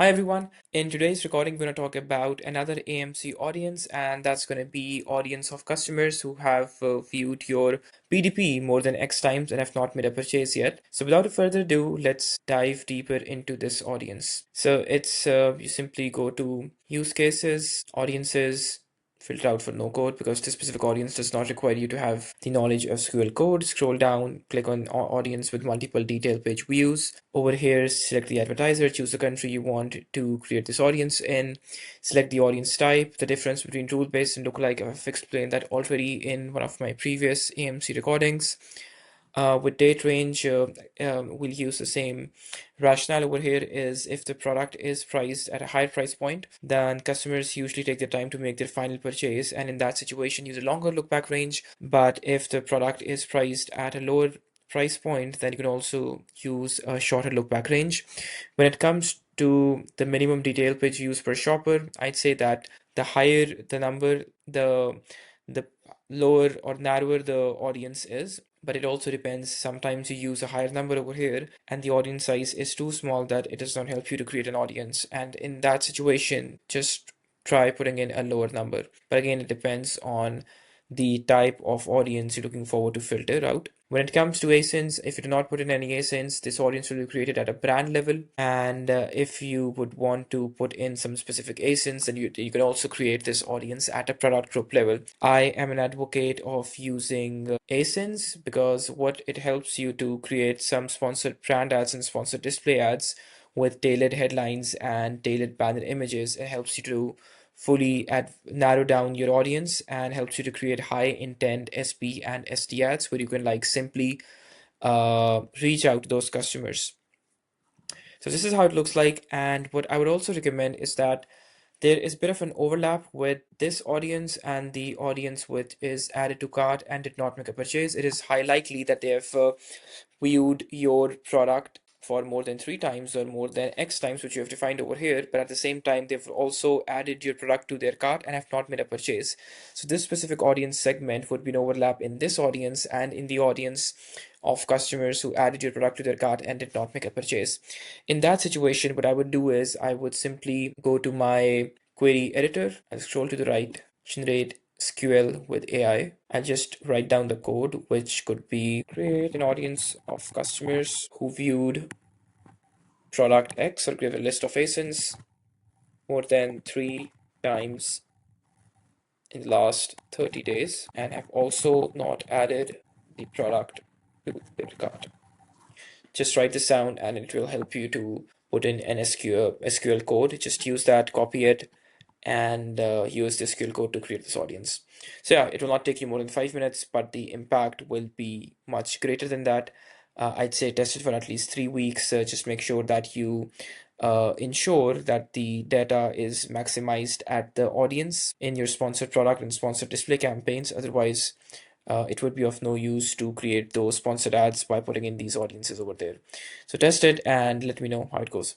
Hi everyone. In today's recording, we're going to talk about another AMC audience, and that's going to be audience of customers who have viewed your PDP more than X times and have not made a purchase yet. So without further ado, let's dive deeper into this audience. So it's you simply go to use cases, audiences, filter out for no code because this specific audience does not require you to have the knowledge of SQL code. Scroll down, click on audience with multiple detail page views. Over here, select the advertiser, choose the country you want to create this audience in, select the audience type. The difference between rule-based and lookalike, I've explained that already in one of my previous AMC recordings. With date range, we'll use the same rationale over here is if the product is priced at a higher price point, then customers usually take their time to make their final purchase. And in that situation, use a longer look back range. But if the product is priced at a lower price point, then you can also use a shorter look back range. When it comes to the minimum detail page views per shopper, I'd say that the higher the number, the lower or narrower the audience is, but it also depends. Sometimes you use a higher number over here and the audience size is too small that it does not help you to create an audience. And in that situation, just try putting in a lower number. But again, it depends on the type of audience you're looking forward to filter out. When it comes to ASINs, if you do not put in any ASINs, this audience will be created at a brand level. And if you would want to put in some specific ASINs, then you can also create this audience at a product group level. I am an advocate of using ASINs because what it helps you to create some sponsored brand ads and sponsored display ads with tailored headlines and tailored banner images. It helps you to fully narrow down your audience and helps you to create high intent SP and SD ads where you can like simply reach out to those customers. So this is how it looks like. And what I would also recommend is that there is a bit of an overlap with this audience and the audience which is added to cart and did not make a purchase. It is high likely that they have viewed your product for more than 3 times or more than X times, which you have defined over here, but at the same time, they've also added your product to their cart and have not made a purchase. So this specific audience segment would be an overlap in this audience and in the audience of customers who added your product to their cart and did not make a purchase. In that situation, what I would do is I would simply go to my query editor and scroll to the right, generate SQL with AI. I'll just write down the code, which could be create an audience of customers who viewed product X or give a list of ASINs more than 3 times in the last 30 days and have also not added the product to their cart. Just write this down and it will help you to put in an SQL code. Just use that, copy it, and use the SQL code to create this audience. So yeah, it will not take you more than 5 minutes, but the impact will be much greater than that. I'd say test it for at least 3 weeks. Just make sure that you ensure that the data is maximized at the audience in your sponsored product and sponsored display campaigns. Otherwise, it would be of no use to create those sponsored ads by putting in these audiences over there. So test it and let me know how it goes.